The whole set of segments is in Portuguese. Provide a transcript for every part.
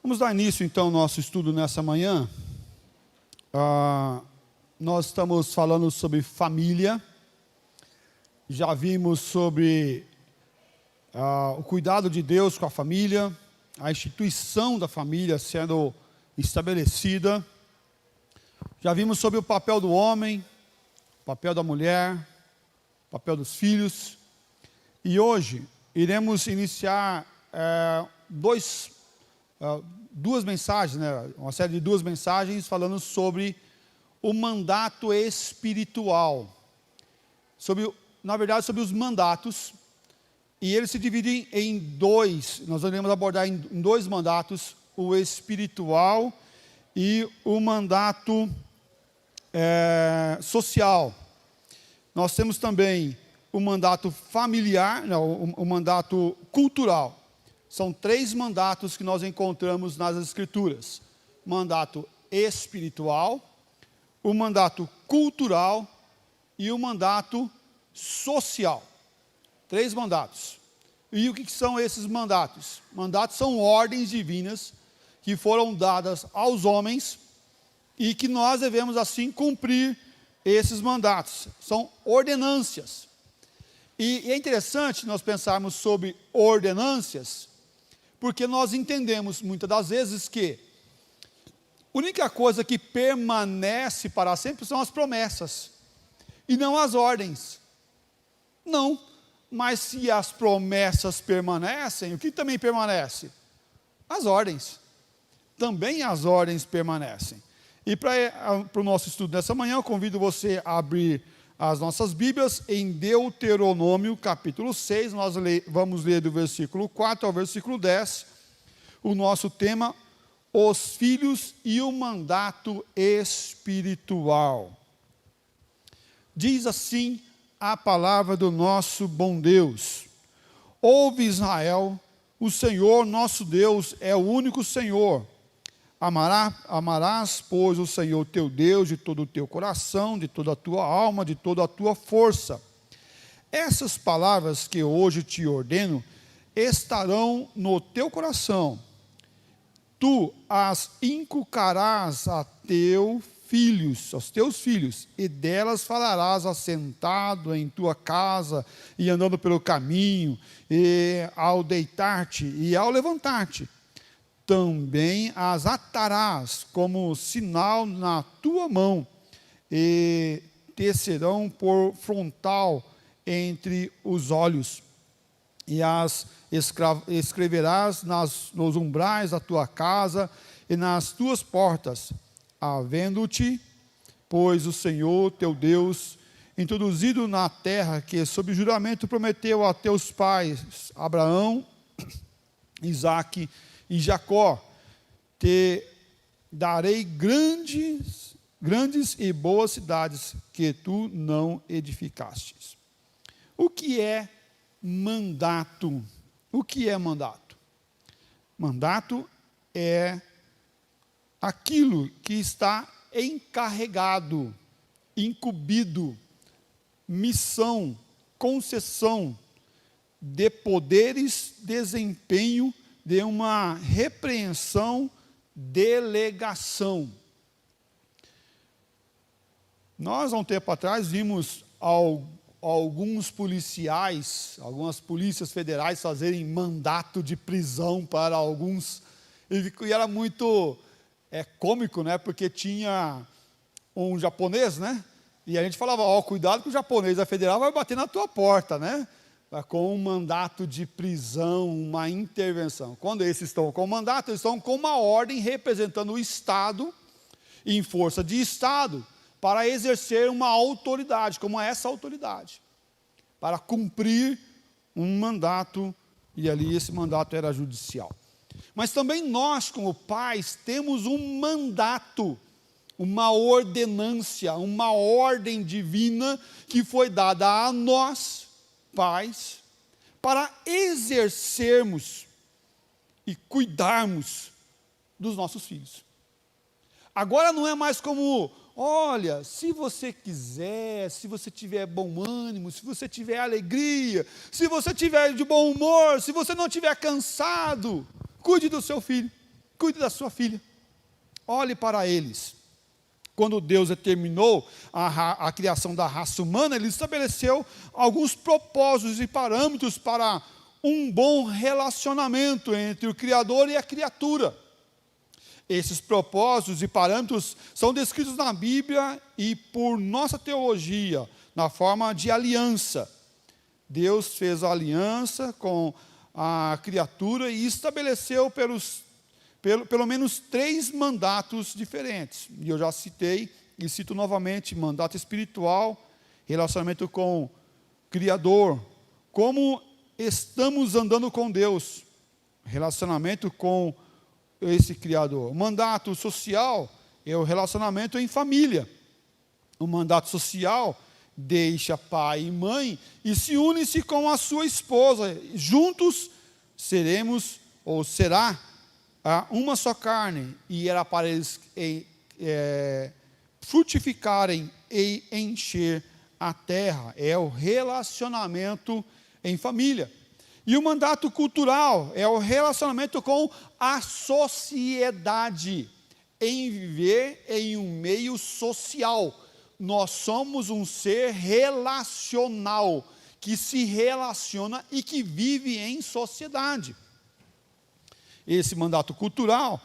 Vamos dar início, então, ao nosso estudo nessa manhã. Nós estamos falando sobre família. Já vimos sobre o cuidado de Deus com a família, a instituição da família sendo estabelecida. Já vimos sobre o papel do homem, o papel da mulher, o papel dos filhos. E hoje iremos iniciar duas mensagens, uma série de duas mensagens falando sobre o mandato espiritual. Na verdade, sobre os mandatos. E eles se dividem em dois. Nós iremos abordar em dois mandatos: o espiritual e o mandato social. Nós temos também o mandato familiar, o mandato cultural. São três mandatos que nós encontramos nas Escrituras: mandato espiritual, o mandato cultural e o mandato social. Três mandatos. E o que são esses mandatos? Mandatos são ordens divinas que foram dadas aos homens e que nós devemos assim cumprir esses mandatos. São ordenâncias. E é interessante nós pensarmos sobre ordenâncias, porque nós entendemos muitas das vezes que a única coisa que permanece para sempre são as promessas, e não as ordens. Não, mas se as promessas permanecem, o que também permanece? As ordens. Também as ordens permanecem. E para o nosso estudo dessa manhã, eu convido você a abrir as nossas Bíblias em Deuteronômio, capítulo 6, nós vamos ler do versículo 4 ao versículo 10, o nosso tema, os filhos e o mandato espiritual. Diz assim a palavra do nosso bom Deus: ouve, Israel, o Senhor nosso Deus é o único Senhor. Amarás, pois, o Senhor teu Deus de todo o teu coração, de toda a tua alma, de toda a tua força. Essas palavras que hoje te ordeno estarão no teu coração. Tu as inculcarás aos teus filhos, e delas falarás assentado em tua casa, e andando pelo caminho, e ao deitar-te e ao levantar-te. Também as atarás como sinal na tua mão, e te serão por frontal entre os olhos, e as escreverás nos umbrais da tua casa e nas tuas portas, havendo-te, pois o Senhor teu Deus introduzido na terra que sob juramento prometeu a teus pais, Abraão, Isaque e Jacó, te darei grandes e boas cidades que tu não edificastes. O que é mandato? O que é mandato? Mandato é aquilo que está encarregado, incumbido, missão, concessão de poderes, desempenho de uma repreensão, delegação. Nós, há um tempo atrás, vimos alguns policiais, algumas polícias federais fazerem mandato de prisão para alguns, e era muito cômico, porque tinha um japonês, e a gente falava, cuidado que o japonês da federal vai bater na tua porta, com um mandato de prisão, uma intervenção. Quando esses estão com mandato, eles estão com uma ordem representando o Estado, em força de Estado, para exercer uma autoridade, como essa autoridade, para cumprir um mandato, e ali esse mandato era judicial. Mas também nós, como pais, temos um mandato, uma ordenância, uma ordem divina que foi dada a nós, pais, para exercermos e cuidarmos dos nossos filhos. Agora não é mais como, olha, se você quiser, se você tiver bom ânimo, se você tiver alegria, se você tiver de bom humor, se você não estiver cansado, cuide do seu filho. cuide da sua filha. Olhe para eles. Quando Deus determinou a criação da raça humana, Ele estabeleceu alguns propósitos e parâmetros para um bom relacionamento entre o Criador e a criatura. Esses propósitos e parâmetros são descritos na Bíblia e por nossa teologia, na forma de aliança. Deus fez a aliança com a criatura e estabeleceu pelo menos 3 mandatos diferentes. E eu já citei e cito novamente: mandato espiritual, relacionamento com o Criador, como estamos andando com Deus, relacionamento com esse Criador. O mandato social é o relacionamento em família. O mandato social deixa pai e mãe e se une-se com a sua esposa. Juntos seremos, ou será, uma só carne, e era para eles frutificarem e encher a terra. É o relacionamento em família. E o mandato cultural é o relacionamento com a sociedade, em viver em um meio social. Nós somos um ser relacional, que se relaciona e que vive em sociedade. Esse mandato cultural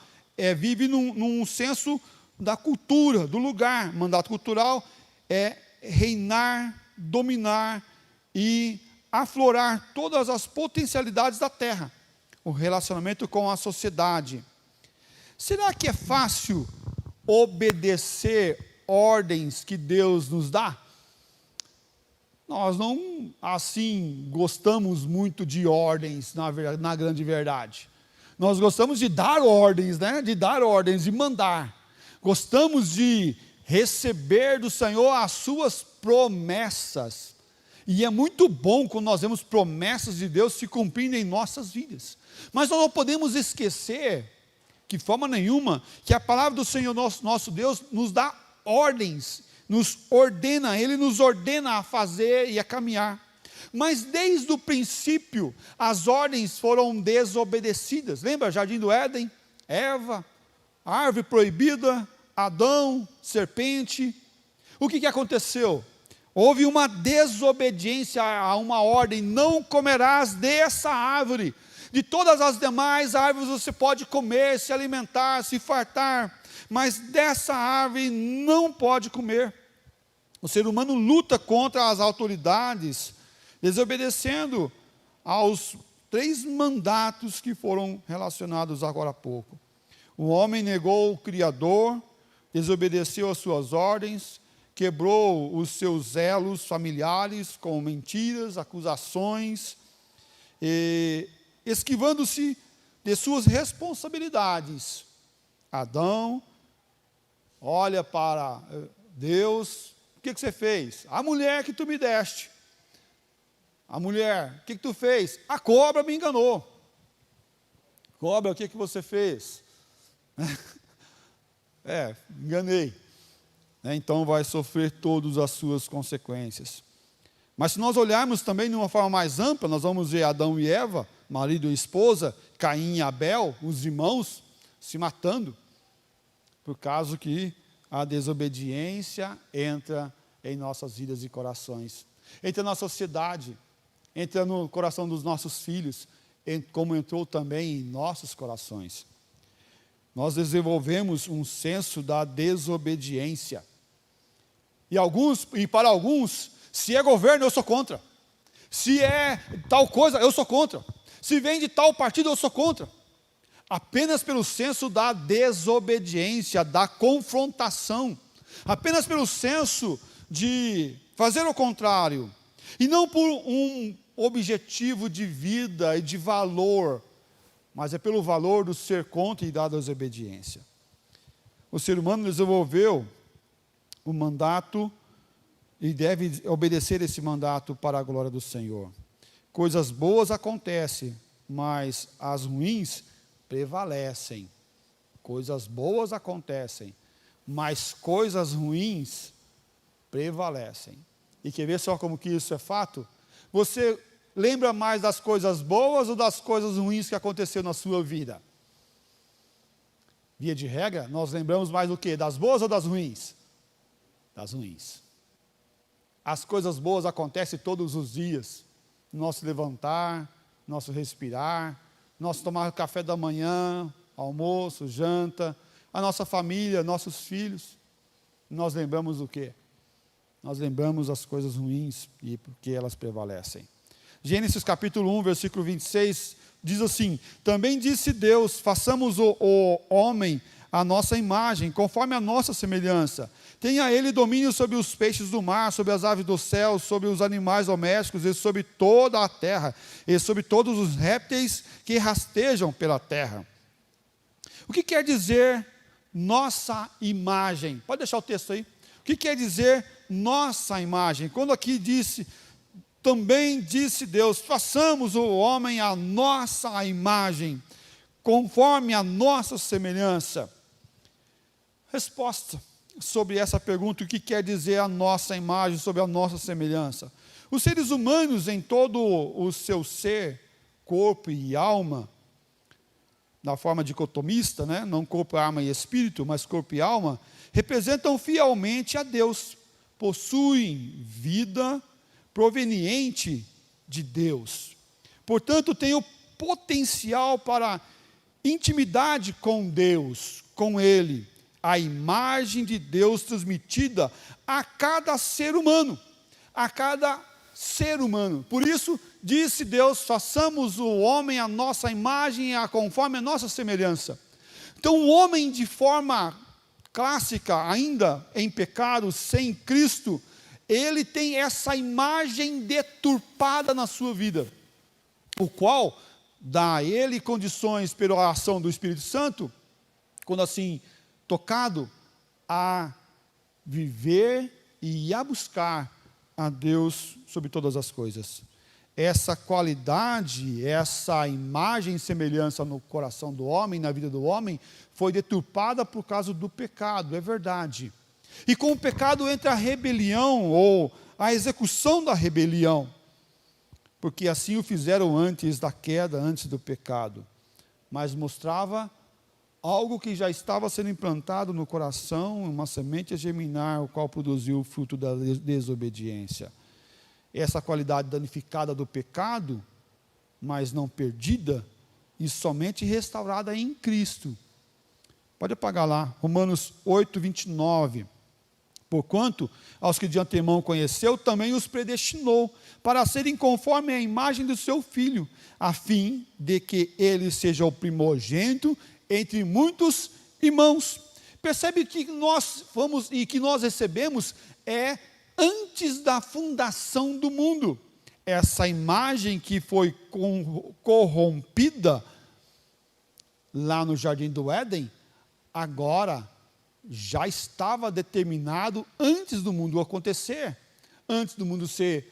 vive num senso da cultura, do lugar. Mandato cultural é reinar, dominar e aflorar todas as potencialidades da terra. O relacionamento com a sociedade. Será que é fácil obedecer ordens que Deus nos dá? Nós não, assim, gostamos muito de ordens, na grande verdade. Nós gostamos de dar ordens, né? De dar ordens, de mandar. Gostamos de receber do Senhor as suas promessas. E é muito bom quando nós vemos promessas de Deus se cumprindo em nossas vidas. Mas nós não podemos esquecer, de forma nenhuma, que a palavra do Senhor nosso Deus nos dá ordens, nos ordena, Ele nos ordena a fazer e a caminhar. Mas desde o princípio, as ordens foram desobedecidas. Lembra, Jardim do Éden? Eva, árvore proibida, Adão, serpente. O que aconteceu? Houve uma desobediência a uma ordem: não comerás dessa árvore. De todas as demais árvores você pode comer, se alimentar, se fartar, mas dessa árvore não pode comer. O ser humano luta contra as autoridades, desobedecendo aos 3 mandatos que foram relacionados agora há pouco. O homem negou o Criador, desobedeceu às suas ordens, quebrou os seus elos familiares com mentiras, acusações, esquivando-se de suas responsabilidades. Adão olha para Deus: o que você fez? A mulher que tu me deste. A mulher, o que tu fez? A cobra me enganou. Cobra, o que você fez? Enganei. Então vai sofrer todas as suas consequências. Mas se nós olharmos também de uma forma mais ampla, nós vamos ver Adão e Eva, marido e esposa, Caim e Abel, os irmãos, se matando, por causa que a desobediência entra em nossas vidas e corações. Entra na sociedade, entra no coração dos nossos filhos, como entrou também em nossos corações. Nós desenvolvemos um senso da desobediência. E para alguns, se é governo, eu sou contra. Se é tal coisa, eu sou contra. Se vem de tal partido, eu sou contra. Apenas pelo senso da desobediência, da confrontação. Apenas pelo senso de fazer o contrário. E não por um objetivo de vida e de valor, mas é pelo valor do ser contra e da desobediência. O ser humano desenvolveu o mandato e deve obedecer esse mandato para a glória do Senhor. Coisas boas acontecem, mas as ruins prevalecem. Coisas boas acontecem, mas coisas ruins prevalecem. E quer ver só como que isso é fato? Você lembra mais das coisas boas ou das coisas ruins que aconteceu na sua vida? via de regra, nós lembramos mais do quê? Das boas ou das ruins? Das ruins. As coisas boas acontecem todos os dias. Nosso levantar, nosso respirar, nosso tomar café da manhã, almoço, janta, a nossa família, nossos filhos. Nós lembramos o quê? Nós lembramos as coisas ruins e porque elas prevalecem. Gênesis capítulo 1, versículo 26, diz assim: também disse Deus, façamos o homem à nossa imagem, conforme a nossa semelhança. Tenha ele domínio sobre os peixes do mar, sobre as aves do céu, sobre os animais domésticos, e sobre toda a terra, e sobre todos os répteis que rastejam pela terra. O que quer dizer nossa imagem? Pode deixar o texto aí. O que quer dizer nossa imagem? Quando aqui disse, também disse Deus, façamos o homem à nossa imagem, conforme a nossa semelhança. Resposta sobre essa pergunta, o que quer dizer a nossa imagem, sobre a nossa semelhança. Os seres humanos, em todo o seu ser, corpo e alma, na forma dicotomista, né? Não corpo, alma e espírito, mas corpo e alma, representam fielmente a Deus, possuem vida proveniente de Deus. Portanto, têm o potencial para intimidade com Deus, com Ele, a imagem de Deus transmitida a cada ser humano, a cada ser humano. Por isso, disse Deus, façamos o homem à nossa imagem, conforme a nossa semelhança. Então, o homem, de forma clássica, ainda em pecado, sem Cristo, ele tem essa imagem deturpada na sua vida, o qual dá a ele condições, pela ação do Espírito Santo, quando assim tocado, a viver e a buscar a Deus sobre todas as coisas. Essa qualidade, essa imagem e semelhança no coração do homem, na vida do homem, foi deturpada por causa do pecado, é verdade. E com o pecado entra a rebelião, ou a execução da rebelião, porque assim o fizeram antes da queda, antes do pecado. Mas mostrava algo que já estava sendo implantado no coração, uma semente a germinar, o qual produziu o fruto da desobediência. Essa qualidade danificada do pecado, mas não perdida, e somente restaurada em Cristo. Pode apagar lá, Romanos 8, 29. Porquanto, aos que de antemão conheceu, também os predestinou, para serem conforme a imagem do seu Filho, a fim de que ele seja o primogênito entre muitos irmãos. Percebe que nós vamos e que nós recebemos é antes da fundação do mundo. Essa imagem que foi corrompida lá no Jardim do Éden, agora já estava determinado antes do mundo acontecer, antes do mundo ser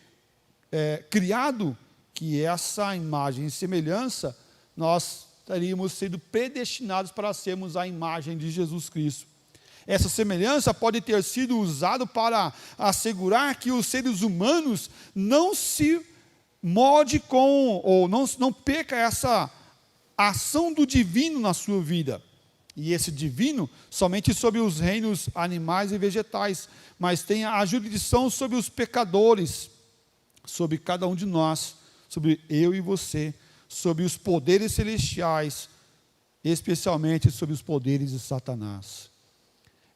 criado, que essa imagem e semelhança, nós teríamos sido predestinados para sermos a imagem de Jesus Cristo. Essa semelhança pode ter sido usada para assegurar que os seres humanos não se molde com, ou não perca essa ação do divino na sua vida. E esse divino somente sobre os reinos animais e vegetais, mas tem a jurisdição sobre os pecadores, sobre cada um de nós, sobre eu e você, sobre os poderes celestiais, especialmente sobre os poderes de Satanás.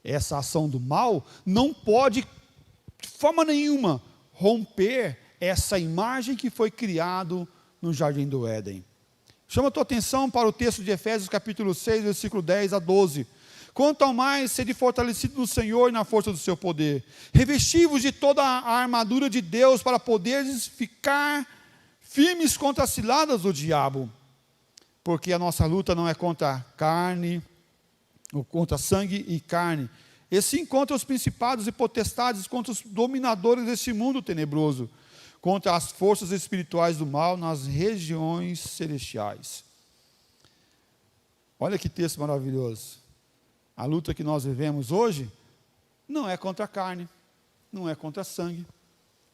Essa ação do mal não pode, de forma nenhuma, romper essa imagem que foi criado no Jardim do Éden. Chama a tua atenção para o texto de Efésios capítulo 6, versículo 10 a 12. Quanto ao mais, sede fortalecido no Senhor e na força do seu poder. Revesti-vos de toda a armadura de Deus para poderes ficar firmes contra as ciladas do diabo. Porque a nossa luta não é contra carne, ou contra sangue e carne, e sim contra os principados e potestades, contra os dominadores deste mundo tenebroso, contra as forças espirituais do mal nas regiões celestiais. Olha que texto maravilhoso. A luta que nós vivemos hoje não é contra a carne, não é contra sangue,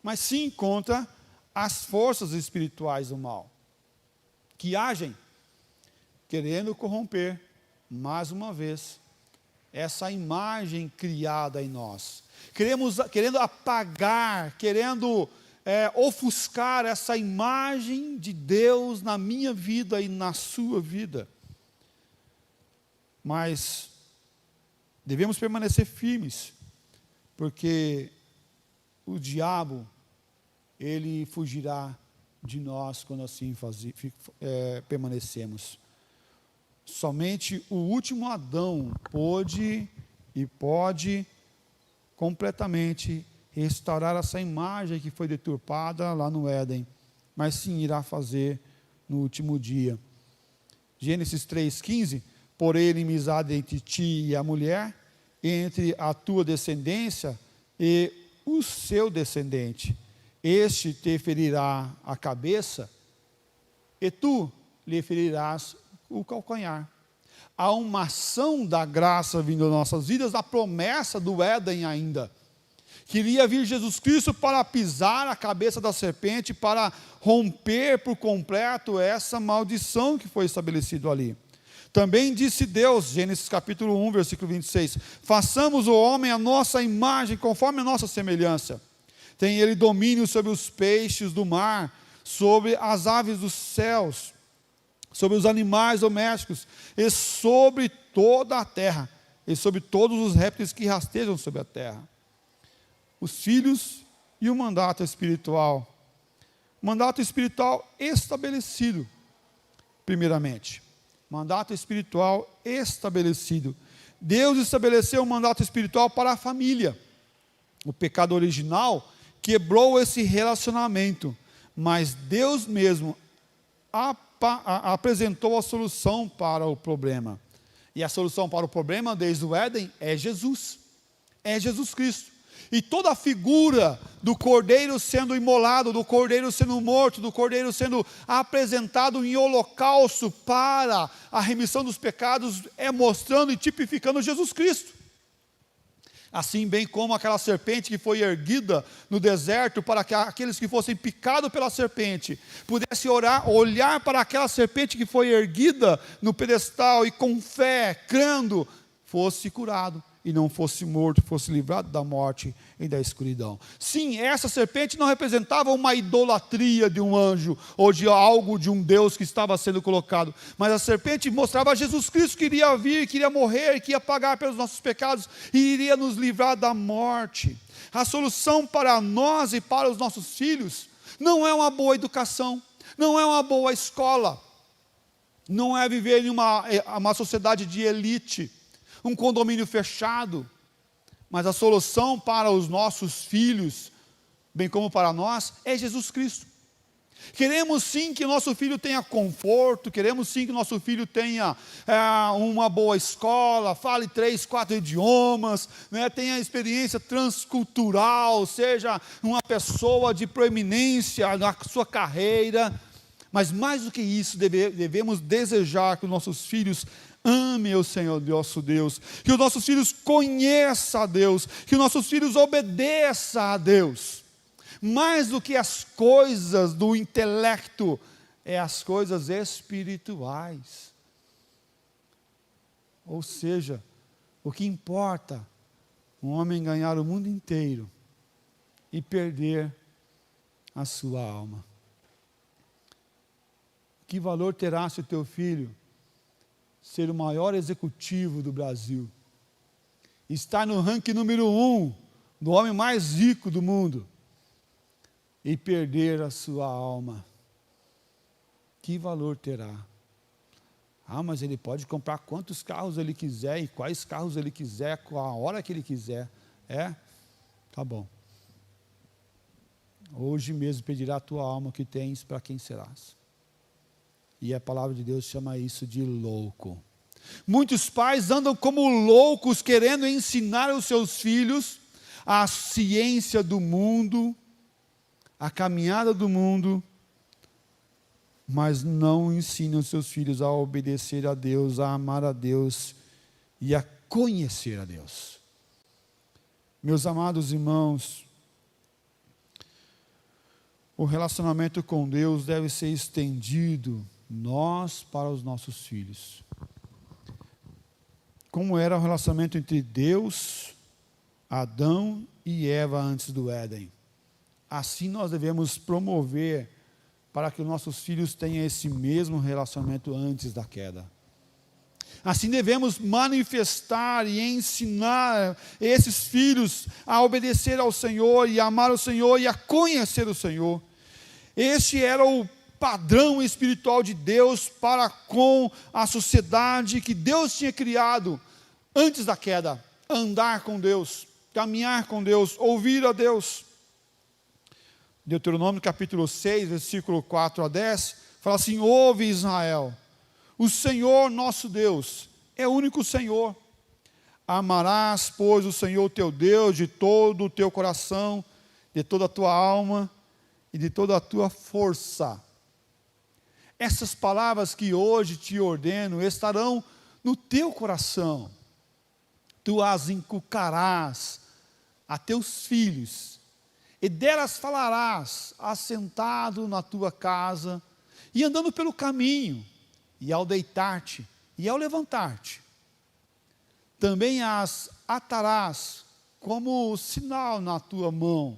mas sim contra as forças espirituais do mal, que agem querendo corromper mais uma vez, essa imagem criada em nós. Querendo apagar, querendo ofuscar essa imagem de Deus na minha vida e na sua vida. Mas devemos permanecer firmes, porque o diabo, ele fugirá de nós quando assim permanecemos. Somente o último Adão pôde e pode completamente restaurar essa imagem que foi deturpada lá no Éden, mas sim irá fazer no último dia. Gênesis 3,15, porém inimizade entre ti e a mulher, entre a tua descendência e o seu descendente. Este te ferirá a cabeça, e tu lhe ferirás o calcanhar. Há uma ação da graça vindo às nossas vidas, a promessa do Éden ainda. Queria vir Jesus Cristo para pisar a cabeça da serpente, para romper por completo essa maldição que foi estabelecida ali. Também disse Deus, Gênesis capítulo 1, versículo 26, façamos o homem a nossa imagem, conforme a nossa semelhança. Tem ele domínio sobre os peixes do mar, sobre as aves dos céus, sobre os animais domésticos, e sobre toda a terra, e sobre todos os répteis que rastejam sobre a terra. Os filhos e o mandato espiritual. Mandato espiritual estabelecido, primeiramente. Mandato espiritual estabelecido. Deus estabeleceu um mandato espiritual para a família. O pecado original quebrou esse relacionamento, mas Deus mesmo apresentou a solução para o problema. E a solução para o problema, desde o Éden, é Jesus. É Jesus Cristo. E toda a figura do cordeiro sendo imolado, do cordeiro sendo morto, do cordeiro sendo apresentado em holocausto para a remissão dos pecados, é mostrando e tipificando Jesus Cristo. Assim bem como aquela serpente que foi erguida no deserto, para que aqueles que fossem picados pela serpente, pudessem olhar para aquela serpente que foi erguida no pedestal e com fé, crendo, fosse curado. E não fosse morto, fosse livrado da morte e da escuridão. Sim, essa serpente não representava uma idolatria de um anjo, ou de algo de um Deus que estava sendo colocado, mas a serpente mostrava Jesus Cristo que iria vir, que iria morrer, que ia pagar pelos nossos pecados, e iria nos livrar da morte. A solução para nós e para os nossos filhos, não é uma boa educação, não é uma boa escola, não é viver em uma sociedade de elite, um condomínio fechado, mas a solução para os nossos filhos, bem como para nós, é Jesus Cristo. Queremos sim que nosso filho tenha conforto, queremos sim que nosso filho tenha uma boa escola, fale 3, 4 idiomas, né, tenha experiência transcultural, seja uma pessoa de proeminência na sua carreira, mas mais do que isso, devemos desejar que os nossos filhos amem o Senhor nosso Deus, que os nossos filhos conheçam a Deus, que os nossos filhos obedeçam a Deus, mais do que as coisas do intelecto, é as coisas espirituais. Ou seja, o que importa, um homem ganhar o mundo inteiro e perder a sua alma. Que valor terá se o teu filho ser o maior executivo do Brasil, estar no ranking número 1, do homem mais rico do mundo, e perder a sua alma? Que valor terá? Mas ele pode comprar quantos carros ele quiser, e quais carros ele quiser, com a hora que ele quiser. Tá bom. Hoje mesmo pedirá a tua alma que tens, para quem serás? E a palavra de Deus chama isso de louco. Muitos pais andam como loucos, querendo ensinar aos seus filhos a ciência do mundo, a caminhada do mundo, mas não ensinam os seus filhos a obedecer a Deus, a amar a Deus e a conhecer a Deus. Meus amados irmãos, o relacionamento com Deus deve ser estendido nós para os nossos filhos. como era o relacionamento entre Deus, Adão e Eva antes do Éden. Assim nós devemos promover para que os nossos filhos tenham esse mesmo relacionamento antes da queda. Assim devemos manifestar e ensinar esses filhos a obedecer ao Senhor e a amar o Senhor e a conhecer o Senhor. Este era o padrão espiritual de Deus para com a sociedade que Deus tinha criado antes da queda. Andar com Deus, caminhar com Deus, ouvir a Deus. Deuteronômio capítulo 6, versículo 4 a 10, fala assim: ouve Israel, o Senhor nosso Deus é o único Senhor. Amarás, pois, o Senhor teu Deus de todo o teu coração, de toda a tua alma e de toda a tua força. Essas palavras que hoje te ordeno estarão no teu coração. Tu as inculcarás a teus filhos, e delas falarás, assentado na tua casa, e andando pelo caminho, e ao deitar-te, e ao levantar-te. Também as atarás como sinal na tua mão,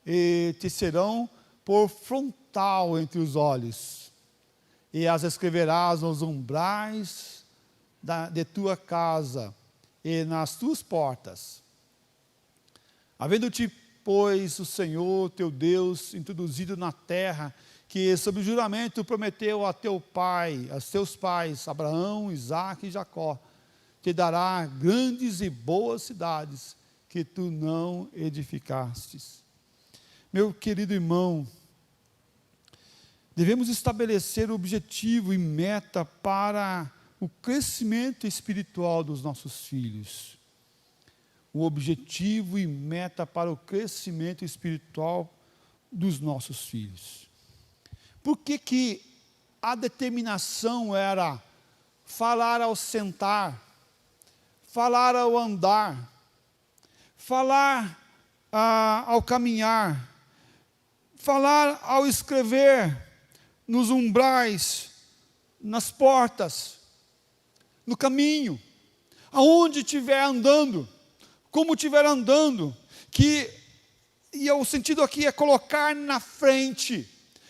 e te serão por frontal entre os olhos, e as escreverás nos umbrais de tua casa, e nas tuas portas. Havendo-te, pois, o Senhor teu Deus introduzido na terra, que sob juramento prometeu a teu pai, a teus pais, Abraão, Isaque e Jacó, te dará grandes e boas cidades que tu não edificastes. Meu querido irmão, devemos estabelecer objetivo e meta para o crescimento espiritual dos nossos filhos. O objetivo e meta para o crescimento espiritual dos nossos filhos. Por que a determinação era falar ao sentar, falar ao andar, falar ao caminhar, falar ao escrever nos umbrais, nas portas, no caminho, aonde estiver andando, como estiver andando, e o sentido aqui é colocar na frente,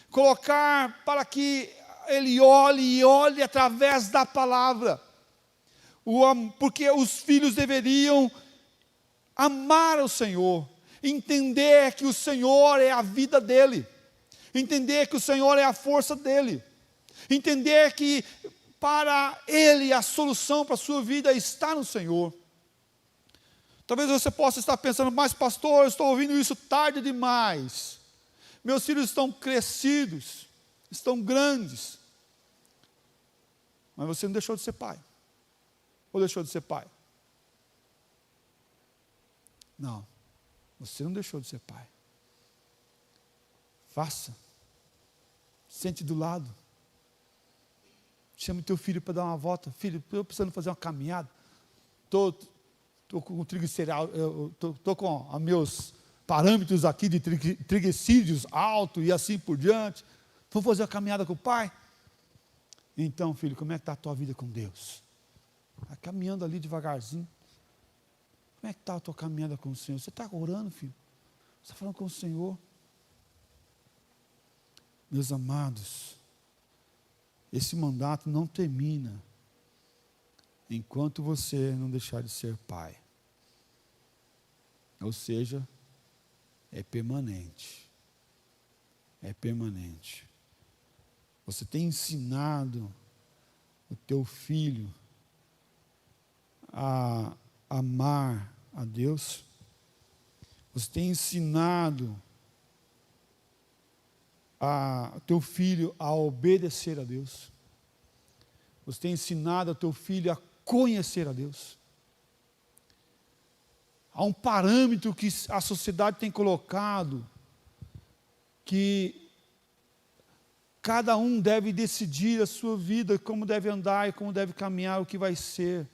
colocar para que ele olhe através da palavra, porque os filhos deveriam amar o Senhor, entender que o Senhor é a vida dele, entender que o Senhor é a força dele, entender que para ele a solução para a sua vida está no Senhor. Talvez você possa estar pensando: mas pastor, eu estou ouvindo isso tarde demais, meus filhos estão crescidos, estão grandes. Mas você não deixou de ser pai, ou deixou de ser pai? Não, você não deixou de ser pai. Faça, sente do lado, chame teu filho para dar uma volta. Filho, estou precisando fazer uma caminhada, estou com triglicerídeos, estou com os meus parâmetros aqui de triglicírios altos e assim por diante, vou fazer uma caminhada com o pai. Então, filho, como é que está a tua vida com Deus? Vai caminhando ali devagarzinho. Como é que está a tua caminhada com o Senhor? Você está orando, filho? Você está falando com o Senhor? Meus amados, esse mandato não termina enquanto você não deixar de ser pai. Ou seja, é permanente. É permanente. Você tem ensinado o teu filho a amar a Deus? Você tem ensinado o teu filho a obedecer a Deus? Você tem ensinado o teu filho a conhecer a Deus? Há um parâmetro que a sociedade tem colocado, que cada um deve decidir a sua vida, como deve andar e como deve caminhar, o que vai ser.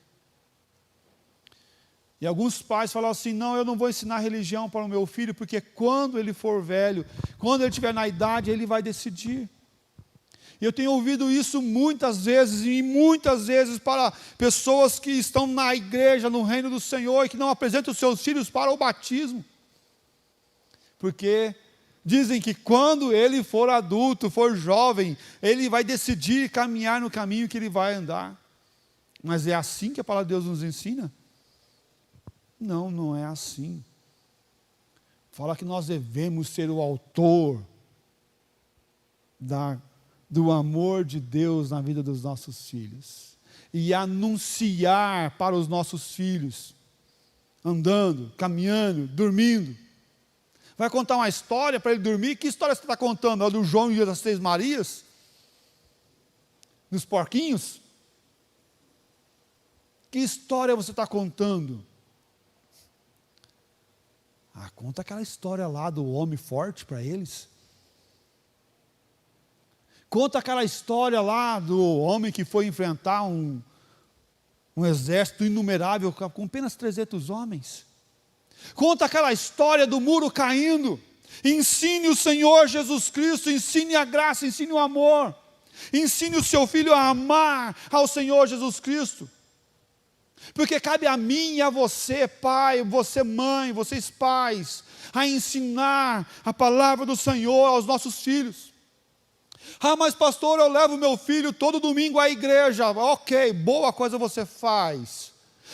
E alguns pais falam assim: não, eu não vou ensinar religião para o meu filho, porque quando ele for velho, quando ele estiver na idade, ele vai decidir. E eu tenho ouvido isso muitas vezes para pessoas que estão na igreja, no reino do Senhor, e que não apresentam os seus filhos para o batismo. Porque dizem que quando ele for adulto, for jovem, ele vai decidir caminhar no caminho que ele vai andar. Mas é assim que a palavra de Deus nos ensina? Não, não é assim. Fala que nós devemos ser o autor do amor de Deus na vida dos nossos filhos. E anunciar para os nossos filhos, andando, caminhando, dormindo. Vai contar uma história para ele dormir? Que história você está contando? É do João e das Três Marias? Dos porquinhos? Que história você está contando? Conta aquela história lá do homem forte para eles. Conta aquela história lá do homem que foi enfrentar um exército inumerável com apenas 300 homens. Conta aquela história do muro caindo. Ensine o Senhor Jesus Cristo, ensine a graça, ensine o amor. Ensine o seu filho a amar ao Senhor Jesus Cristo. Porque cabe a mim e a você, pai, você mãe, vocês pais, a ensinar a palavra do Senhor aos nossos filhos. Mas pastor, eu levo meu filho todo domingo à igreja. Ok, boa coisa você faz.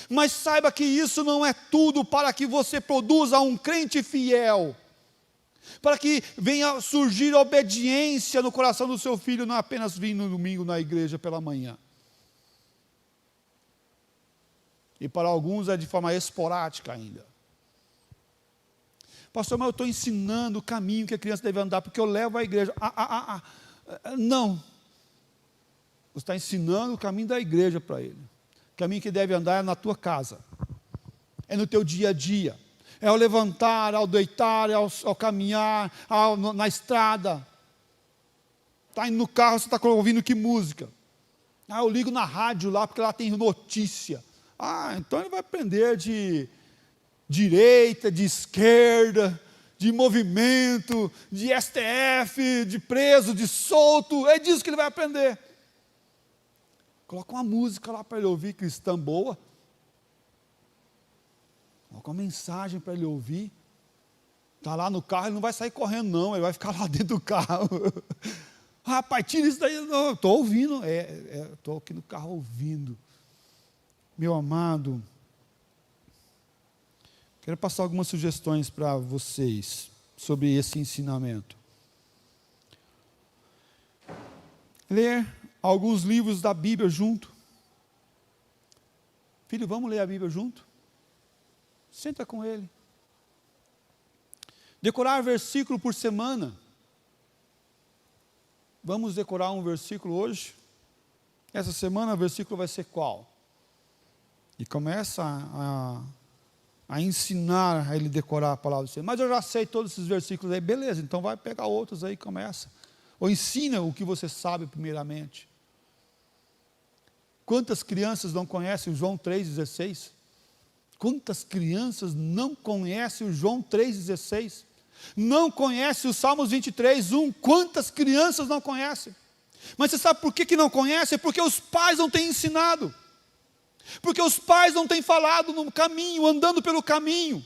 Mas saiba que isso não é tudo para que você produza um crente fiel. Para que venha surgir obediência no coração do seu filho, não apenas vir no domingo na igreja pela manhã. E para alguns é de forma esporádica ainda. Pastor, mas eu estou ensinando o caminho que a criança deve andar, porque eu levo à igreja. Não. Você está ensinando o caminho da igreja para ele. O caminho que deve andar é na tua casa. É no teu dia a dia. É ao levantar, ao deitar, ao caminhar, na estrada. Está indo no carro, você está ouvindo que música? Eu ligo na rádio lá, porque lá tem notícia. Então ele vai aprender de direita, de esquerda, de movimento, de STF, de preso, de solto. É disso que ele vai aprender. Coloca uma música lá para ele ouvir, cristã boa. Coloca uma mensagem para ele ouvir. Está lá no carro, ele não vai sair correndo não, ele vai ficar lá dentro do carro. Rapaz, tira isso daí. Não, estou ouvindo, estou aqui no carro ouvindo. Meu amado, quero passar algumas sugestões para vocês sobre esse ensinamento. Ler alguns livros da Bíblia junto. Filho, vamos ler a Bíblia junto? Senta com ele. Decorar versículo por semana. Vamos decorar um versículo hoje? Essa semana o versículo vai ser qual? E começa a ensinar a ele decorar a palavra do Senhor. Mas eu já sei todos esses versículos aí. Beleza, então vai pegar outros aí e começa. Ou ensina o que você sabe primeiramente. Quantas crianças não conhecem o João 3,16? Quantas crianças não conhecem o João 3,16? Não conhecem o Salmos 23,1? Quantas crianças não conhecem? Mas você sabe por que não conhecem? Porque os pais não têm ensinado. Porque os pais não têm falado no caminho, andando pelo caminho.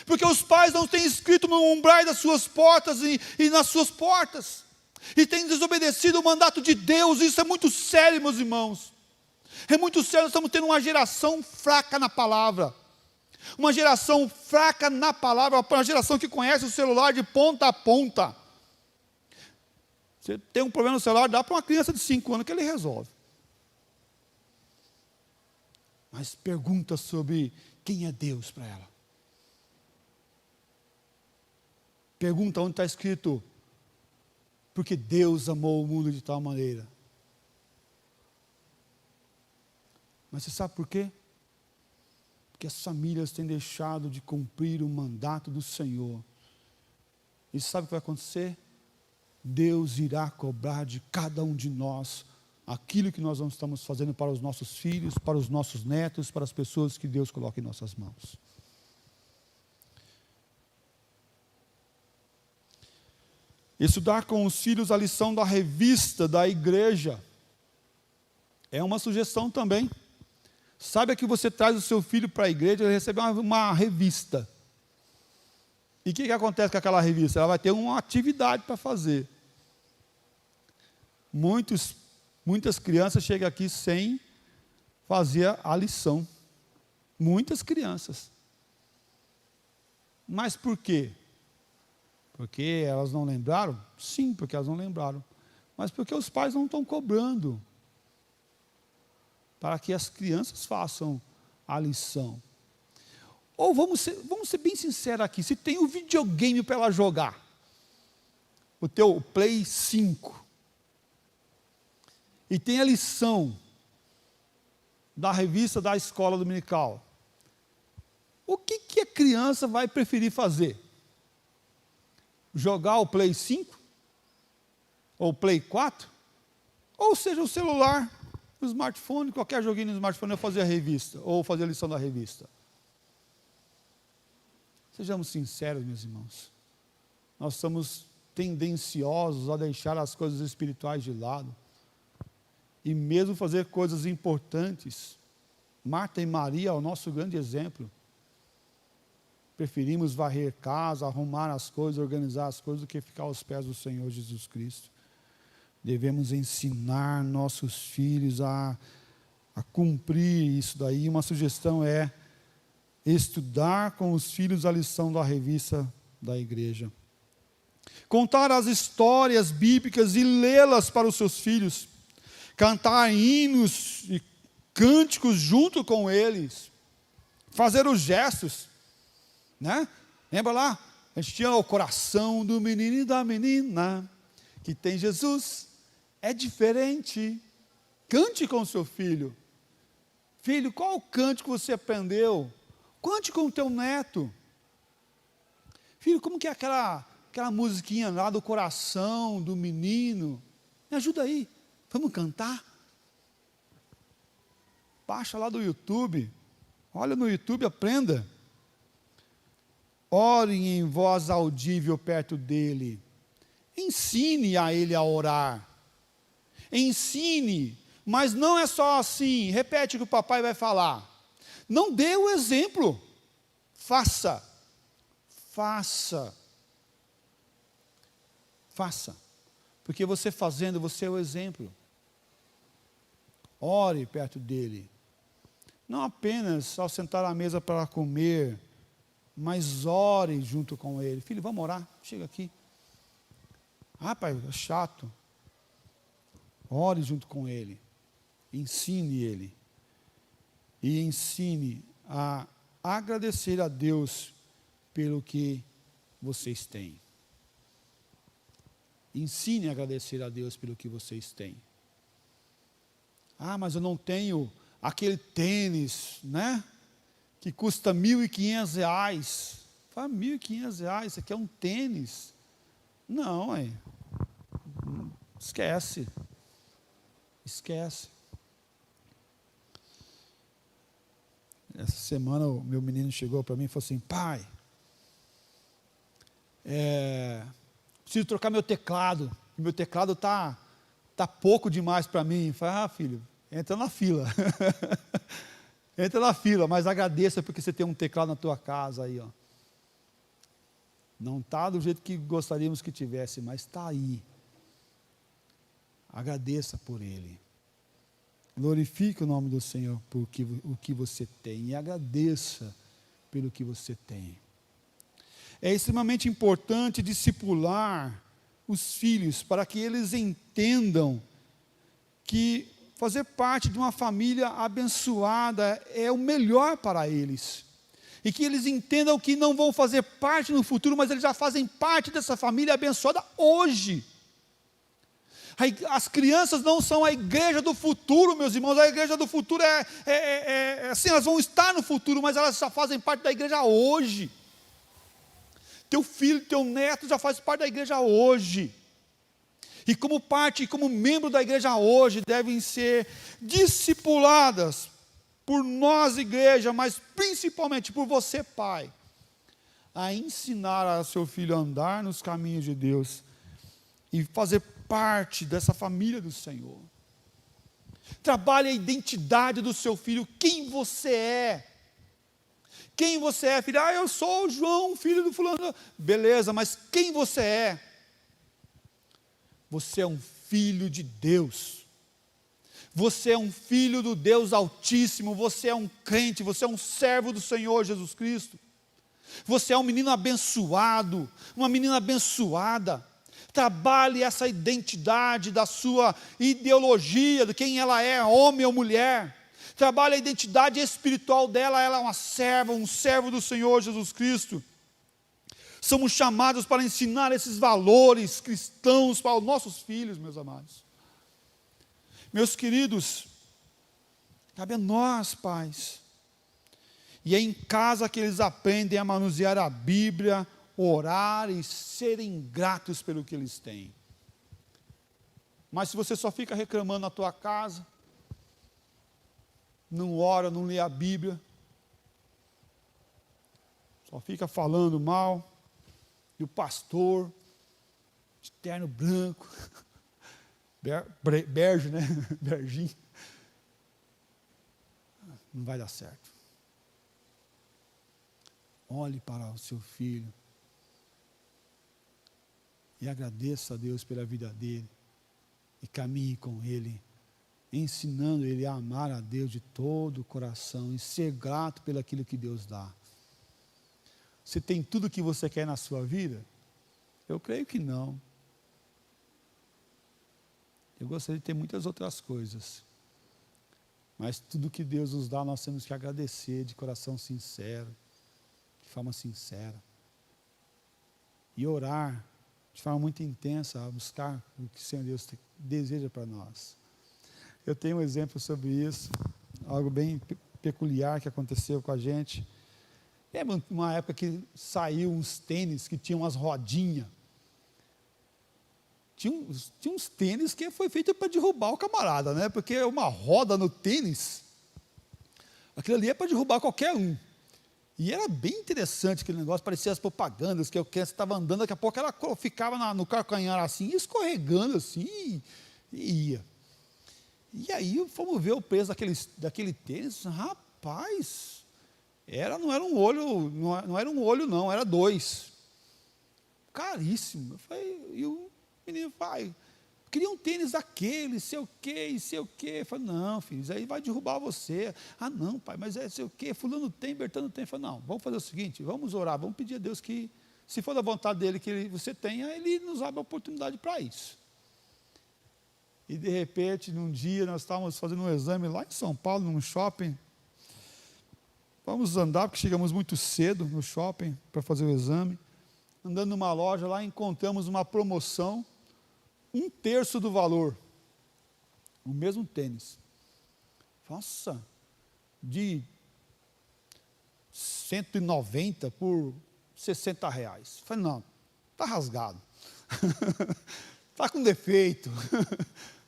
Porque os pais não têm escrito no umbral das suas portas e nas suas portas. E têm desobedecido o mandato de Deus. Isso é muito sério, meus irmãos. É muito sério, nós estamos tendo uma geração fraca na palavra. Uma geração fraca na palavra, uma geração que conhece o celular de ponta a ponta. Você tem um problema no celular, dá para uma criança de 5 anos que ele resolve. Mas pergunta sobre quem é Deus para ela. Pergunta onde está escrito, porque Deus amou o mundo de tal maneira. Mas você sabe por quê? Porque as famílias têm deixado de cumprir o mandato do Senhor. E sabe o que vai acontecer? Deus irá cobrar de cada um de nós aquilo que nós não estamos fazendo para os nossos filhos, para os nossos netos, para as pessoas que Deus coloca em nossas mãos. Estudar com os filhos a lição da revista da igreja. É uma sugestão também. Saiba que você traz o seu filho para a igreja, ele recebe uma revista. E o que acontece com aquela revista? Ela vai ter uma atividade para fazer. Muitas crianças chegam aqui sem fazer a lição. Muitas crianças. Mas por quê? Porque elas não lembraram? Sim, porque elas não lembraram. Mas porque os pais não estão cobrando para que as crianças façam a lição. Ou vamos ser bem sinceros aqui, se tem um videogame para ela jogar, o teu Play 5, e tem a lição da revista da escola dominical, o que a criança vai preferir fazer? Jogar o Play 5? Ou o Play 4? Ou seja, o celular, o smartphone, qualquer joguinho no smartphone, eu fazer a revista, ou fazer a lição da revista. Sejamos sinceros, meus irmãos. Nós somos tendenciosos a deixar as coisas espirituais de lado. E mesmo fazer coisas importantes. Marta e Maria, o nosso grande exemplo. Preferimos varrer casa, arrumar as coisas, organizar as coisas, do que ficar aos pés do Senhor Jesus Cristo. Devemos ensinar nossos filhos a cumprir isso daí. Uma sugestão é estudar com os filhos a lição da revista da igreja. Contar as histórias bíblicas e lê-las para os seus filhos. Cantar hinos e cânticos junto com eles. Fazer os gestos. Né? Lembra lá? A gente tinha o coração do menino e da menina, que tem Jesus. É diferente. Cante com o seu filho. Filho, qual o cântico que você aprendeu? Cante com o teu neto. Filho, como que é aquela musiquinha lá do coração do menino? Me ajuda aí. Vamos cantar? Baixa lá do YouTube. Olha no YouTube, aprenda. Orem em voz audível perto dele. Ensine a ele a orar. Ensine, mas não é só assim. Repete o que o papai vai falar. Não dê o exemplo. Faça. Faça. Faça. Porque você fazendo, você é o exemplo. Ore perto dele. Não apenas ao sentar à mesa para comer, mas ore junto com ele. Filho, vamos orar? Chega aqui. Ah, pai, é chato. Ore junto com ele. Ensine ele. E ensine a agradecer a Deus pelo que vocês têm. Ensine a agradecer a Deus pelo que vocês têm. Ah, mas eu não tenho aquele tênis, né? Que custa R$1.500. Fala, R$1.500, isso aqui é um tênis. Não, esquece. Esquece. Essa semana o meu menino chegou para mim e falou assim: pai, preciso trocar meu teclado. Meu teclado tá pouco demais para mim. Eu falei: filho, entra na fila. Entra na fila, mas agradeça porque você tem um teclado na tua casa aí, ó. Não está do jeito que gostaríamos que tivesse, mas está aí. Agradeça por ele. Glorifique o nome do Senhor por o que você tem e agradeça pelo que você tem. É extremamente importante discipular os filhos para que eles entendam que fazer parte de uma família abençoada é o melhor para eles. E que eles entendam que não vão fazer parte no futuro, mas eles já fazem parte dessa família abençoada hoje. As crianças não são a igreja do futuro, meus irmãos. A igreja do futuro assim, elas vão estar no futuro, mas elas já fazem parte da igreja hoje. Teu filho, teu neto já faz parte da igreja hoje. E como parte, como membro da igreja hoje, devem ser discipuladas por nós, igreja, mas principalmente por você, pai, a ensinar a seu filho a andar nos caminhos de Deus e fazer parte dessa família do Senhor. Trabalhe a identidade do seu filho, quem você é. Quem você é, filho? Ah, eu sou o João, filho do fulano. Beleza, mas quem você é? Você é um filho de Deus. Você é um filho do Deus Altíssimo. Você é um crente, você é um servo do Senhor Jesus Cristo. Você é um menino abençoado, uma menina abençoada. Trabalhe essa identidade da sua ideologia, de quem ela é, homem ou mulher. Trabalhe a identidade espiritual dela, ela é uma serva, um servo do Senhor Jesus Cristo. Somos chamados para ensinar esses valores cristãos para os nossos filhos, meus amados. Meus queridos, cabe a nós, pais. E é em casa que eles aprendem a manusear a Bíblia, orar e serem gratos pelo que eles têm. Mas se você só fica reclamando na tua casa, não ora, não lê a Bíblia, só fica falando mal, e o pastor, de terno branco, berge, né? Berginho, não vai dar certo. Olhe para o seu filho e agradeça a Deus pela vida dele e caminhe com ele, ensinando ele a amar a Deus de todo o coração e ser grato pelo aquilo que Deus dá. Você tem tudo o que você quer na sua vida? Eu creio que não. Eu gostaria de ter muitas outras coisas, mas tudo que Deus nos dá, nós temos que agradecer de coração sincero, de forma sincera, e orar de forma muito intensa, a buscar o que o Senhor Deus deseja para nós. Eu tenho um exemplo sobre isso, algo bem peculiar que aconteceu com a gente. É uma época que saiu uns tênis que tinham umas rodinhas. Tinha uns tênis que foi feito para derrubar o camarada, né? Porque uma roda no tênis, aquilo ali é para derrubar qualquer um. E era bem interessante aquele negócio, parecia as propagandas, que a criança estava andando, daqui a pouco ela ficava no calcanhar assim, escorregando assim, e ia. E aí fomos ver o preço daquele tênis, rapaz, não era um olho não, era 2. Caríssimo. Eu falei, e o menino, pai, queria um tênis daquele, sei o quê, e sei o quê. Eu falei, não, filho, isso aí vai derrubar você. Ah, não, pai, mas é sei o quê, fulano tem, Bertano tem. Eu falei, não, vamos fazer o seguinte, vamos orar, vamos pedir a Deus que, se for da vontade dele que você tenha, ele nos abre a oportunidade para isso. E de repente, num dia, nós estávamos fazendo um exame lá em São Paulo, num shopping. Vamos andar, porque chegamos muito cedo no shopping para fazer o exame. Andando numa loja lá, encontramos uma promoção, 1/3 do valor. O mesmo tênis. Nossa, de 190 por R$60. Falei, não, está rasgado. Está com defeito.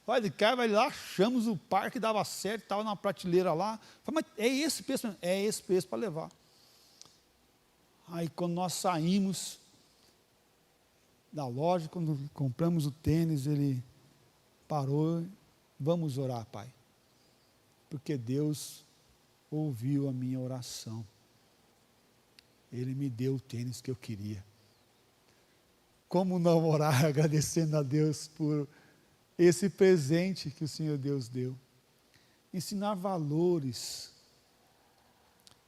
Vai de cá, vai lá, achamos o par que dava certo, estava na prateleira lá. Falei, mas é esse preço? É esse preço para levar. Aí quando nós saímos da loja, quando compramos o tênis, ele parou, vamos orar, pai. Porque Deus ouviu a minha oração. Ele me deu o tênis que eu queria. Como não orar agradecendo a Deus por esse presente que o Senhor Deus deu? Ensinar valores,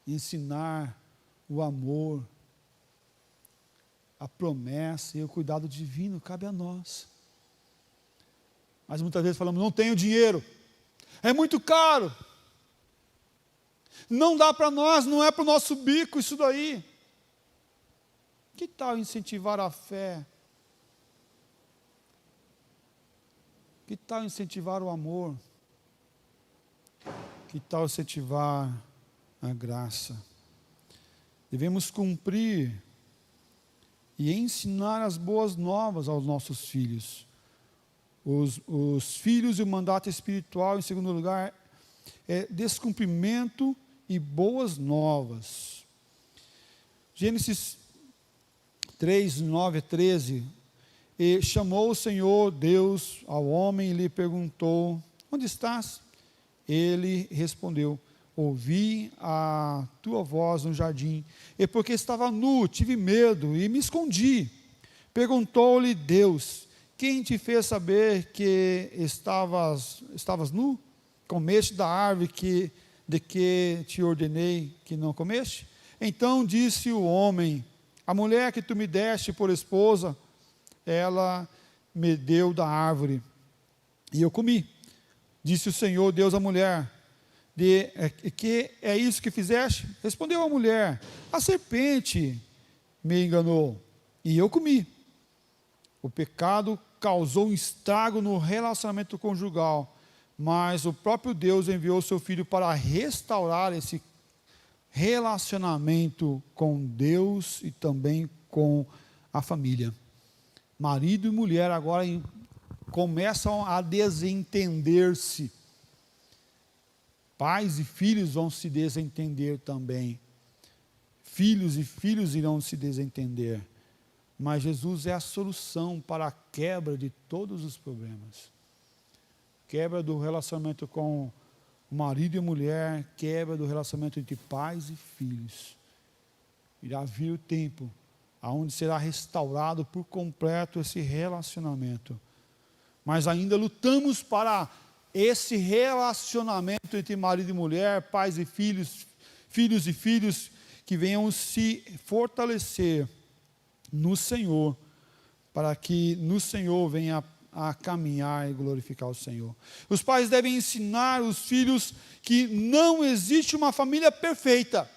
ensinar o amor, a promessa e o cuidado divino cabe a nós. Mas muitas vezes falamos, não tenho dinheiro, é muito caro, não dá para nós, não é para o nosso bico isso daí. Que tal incentivar a fé? Que tal incentivar o amor? Que tal incentivar a graça? Devemos cumprir e ensinar as boas novas aos nossos filhos. Os filhos e o mandato espiritual, em segundo lugar, é descumprimento e boas novas. Gênesis 3, 9 a 13, E chamou o Senhor Deus ao homem e lhe perguntou: onde estás? Ele respondeu: ouvi a tua voz no jardim, e porque estava nu, tive medo e me escondi. Perguntou-lhe Deus: quem te fez saber que estavas nu? Comeste da árvore de que te ordenei que não comeste? Então disse o homem: a mulher que tu me deste por esposa, ela me deu da árvore, e eu comi. Disse o Senhor Deus à mulher: que é isso que fizeste? Respondeu a mulher: a serpente me enganou, e eu comi. O pecado causou um estrago no relacionamento conjugal, mas o próprio Deus enviou o seu Filho para restaurar esse relacionamento com Deus e também com a família. Marido e mulher agora começam a desentender-se. Pais e filhos vão se desentender também. Filhos e filhos irão se desentender. Mas Jesus é a solução para a quebra de todos os problemas. Quebra do relacionamento com marido e mulher, quebra do relacionamento entre pais e filhos. Irá vir o tempo onde será restaurado por completo esse relacionamento. Mas ainda lutamos para esse relacionamento entre marido e mulher, pais e filhos, filhos e filhos, que venham se fortalecer no Senhor, para que no Senhor venha a caminhar e glorificar o Senhor. Os pais devem ensinar os filhos que não existe uma família perfeita,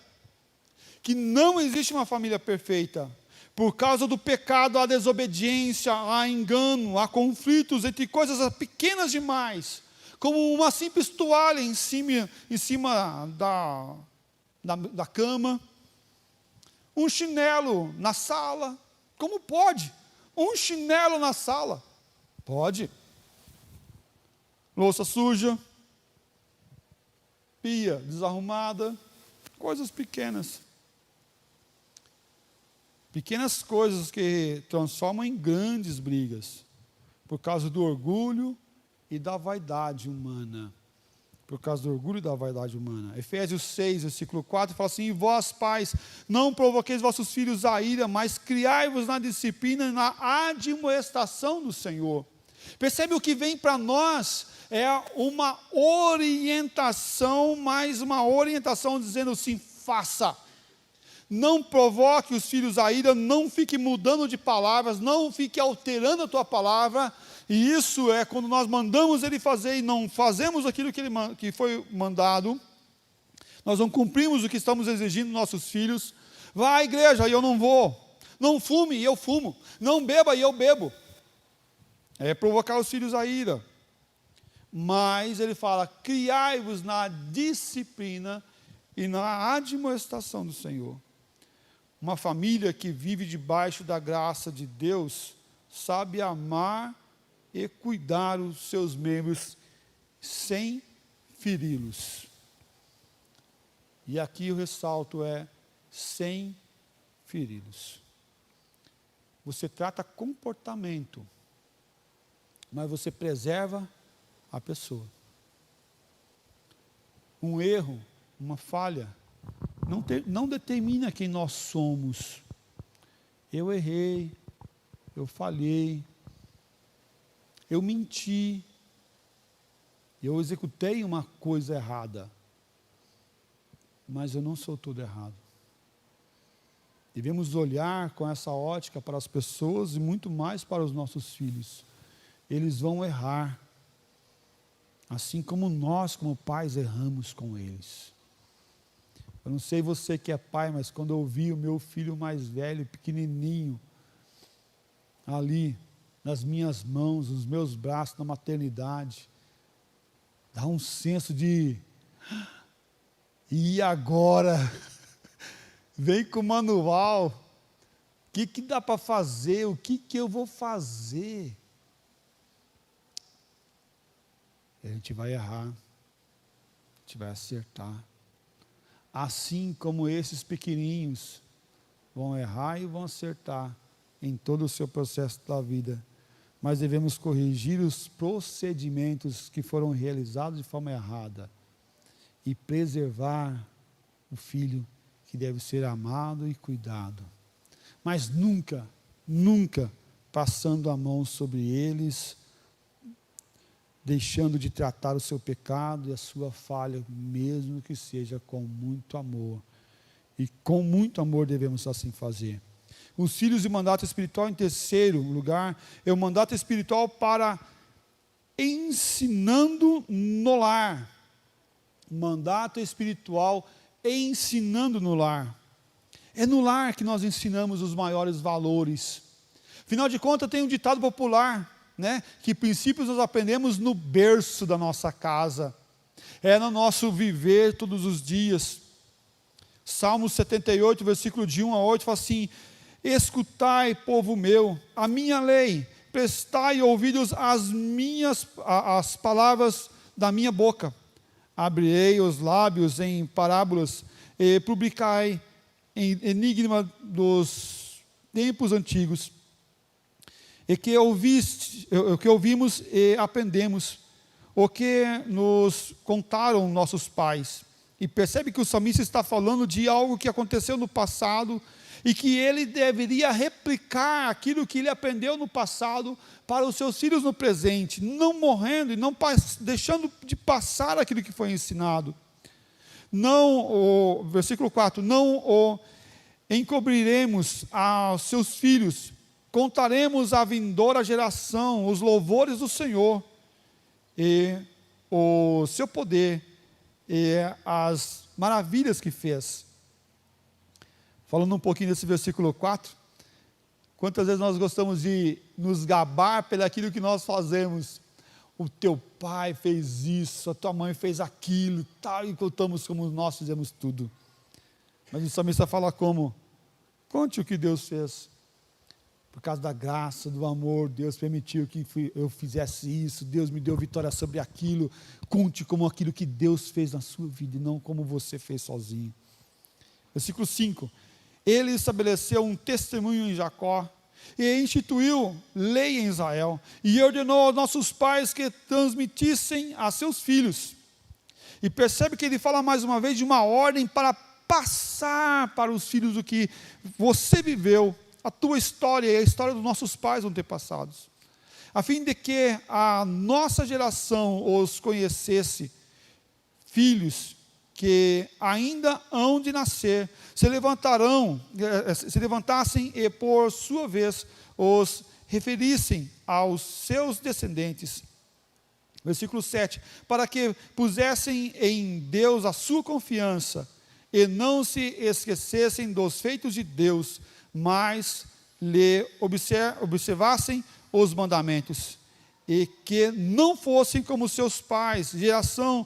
que não existe uma família perfeita. Por causa do pecado, há desobediência, há engano, há conflitos entre coisas pequenas demais, como uma simples toalha em cima da cama, um chinelo na sala. Como pode? Um chinelo na sala? Pode. Louça suja, pia desarrumada, coisas pequenas. Pequenas coisas que transformam em grandes brigas, por causa do orgulho e da vaidade humana. Por causa do orgulho e da vaidade humana. Efésios 6, versículo 4, fala assim: e vós, pais, não provoqueis vossos filhos a ira, mas criai-vos na disciplina e na admoestação do Senhor. Percebe, o que vem para nós é uma orientação, mais uma orientação dizendo assim: faça. Não provoque os filhos a ira, não fique mudando de palavras, não fique alterando a tua palavra. E isso é quando nós mandamos ele fazer e não fazemos aquilo que foi mandado. Nós não cumprimos o que estamos exigindo dos nossos filhos. Vá à igreja e eu não vou. Não fume e eu fumo. Não beba e eu bebo. É provocar os filhos a ira. Mas ele fala: criai-vos na disciplina e na admoestação do Senhor. Uma família que vive debaixo da graça de Deus sabe amar e cuidar os seus membros sem feri-los. E aqui o ressalto é sem feri-los. Você trata comportamento, mas você preserva a pessoa. Um erro, uma falha, não determina quem nós somos. Eu errei, eu falhei, eu menti, eu executei uma coisa errada, mas eu não sou todo errado. Devemos olhar com essa ótica para as pessoas e muito mais para os nossos filhos. Eles vão errar, assim como nós, como pais, erramos com eles. Eu não sei você que é pai, mas quando eu vi o meu filho mais velho, pequenininho, ali, nas minhas mãos, nos meus braços, na maternidade, dá um senso de: e agora? Vem com o manual, o que dá para fazer, o que eu vou fazer? A gente vai errar, a gente vai acertar. Assim como esses pequenininhos vão errar e vão acertar em todo o seu processo da vida. mas devemos corrigir os procedimentos que foram realizados de forma errada e preservar o filho que deve ser amado e cuidado. Mas nunca, nunca passando a mão sobre eles, deixando de tratar o seu pecado e a sua falha, mesmo que seja com muito amor. E com muito amor devemos assim fazer. Os filhos e mandato espiritual, em terceiro lugar, é o mandato espiritual para ensinando no lar. Mandato espiritual ensinando no lar. É no lar que nós ensinamos os maiores valores. Afinal de contas, tem um ditado popular, né, que princípios nós aprendemos no berço da nossa casa. É no nosso viver todos os dias. Salmo 78, versículo de 1 a 8, fala assim: escutai, povo meu, a minha lei, prestai ouvidos às palavras da minha boca. Abrirei os lábios em parábolas, e publicai em enigma dos tempos antigos. O que ouvimos e aprendemos, o que nos contaram nossos pais. E percebe que o salmista está falando de algo que aconteceu no passado e que ele deveria replicar aquilo que ele aprendeu no passado para os seus filhos no presente, não morrendo e não deixando de passar aquilo que foi ensinado. Versículo 4, não o encobriremos aos seus filhos, contaremos à vindoura geração os louvores do Senhor e o seu poder e as maravilhas que fez. Falando um pouquinho desse versículo 4, quantas vezes nós gostamos de nos gabar pelo aquilo que nós fazemos. O teu pai fez isso, a tua mãe fez aquilo, tal, e contamos como nós fizemos tudo. Mas o salmista fala como? Conte o que Deus fez. Por causa da graça, do amor, Deus permitiu que eu fizesse isso, Deus me deu vitória sobre aquilo. Conte como aquilo que Deus fez na sua vida e não como você fez sozinho. Versículo 5. Ele estabeleceu um testemunho em Jacó e instituiu lei em Israel e ordenou aos nossos pais que transmitissem a seus filhos. E percebe que ele fala mais uma vez de uma ordem para passar para os filhos o que você viveu, a tua história e a história dos nossos pais antepassados, a fim de que a nossa geração os conhecesse. Filhos que ainda hão de nascer, se levantassem e por sua vez os referissem aos seus descendentes. Versículo 7, para que pusessem em Deus a sua confiança e não se esquecessem dos feitos de Deus, mas lhe observassem os mandamentos, e que não fossem como seus pais, geração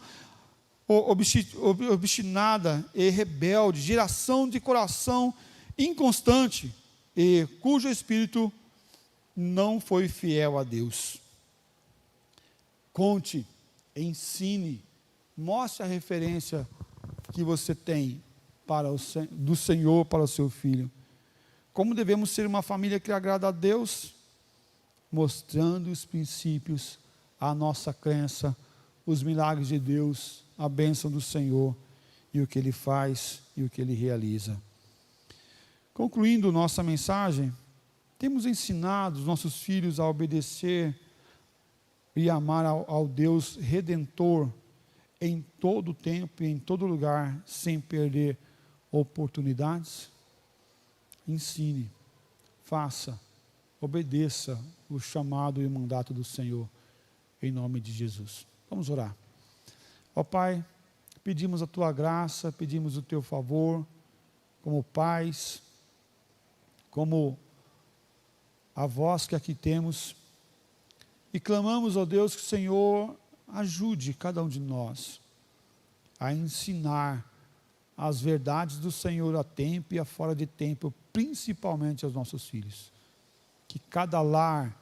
obstinada e rebelde, geração de coração inconstante, e cujo espírito não foi fiel a Deus. Conte, ensine, mostre a referência que você tem do Senhor para o seu filho. Como devemos ser uma família que agrada a Deus? Mostrando os princípios, a nossa crença, os milagres de Deus, a bênção do Senhor e o que Ele faz e o que Ele realiza. Concluindo nossa mensagem, temos ensinado os nossos filhos a obedecer e amar ao Deus Redentor em todo tempo e em todo lugar, sem perder oportunidades? Ensine, faça, obedeça o chamado e o mandato do Senhor, em nome de Jesus. Vamos orar. Ó Pai, pedimos a Tua graça, pedimos o Teu favor, como pais, como avós que aqui temos, e clamamos, ó Deus, que o Senhor ajude cada um de nós a ensinar as verdades do Senhor a tempo e a fora de tempo, principalmente aos nossos filhos. Que cada lar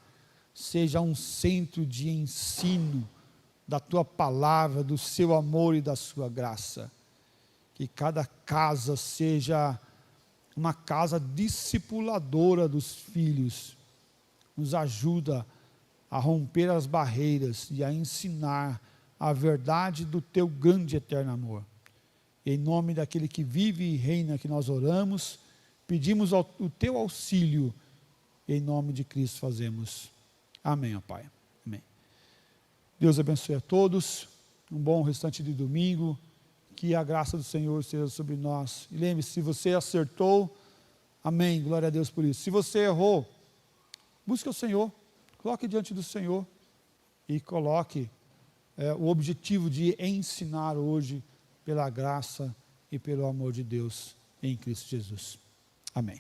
seja um centro de ensino da Tua palavra, do Seu amor e da Sua graça. Que cada casa seja uma casa discipuladora dos filhos. Nos ajuda a romper as barreiras e a ensinar a verdade do teu grande e eterno amor. Em nome daquele que vive e reina, que nós oramos, pedimos o teu auxílio, em nome de Cristo fazemos. Amém, ó Pai. Amém. Deus abençoe a todos, um bom restante de domingo, que a graça do Senhor seja sobre nós. E lembre-se, se você acertou, amém, glória a Deus por isso. Se você errou, busque o Senhor, coloque diante do Senhor e coloque o objetivo de ensinar hoje pela graça e pelo amor de Deus em Cristo Jesus. Amém.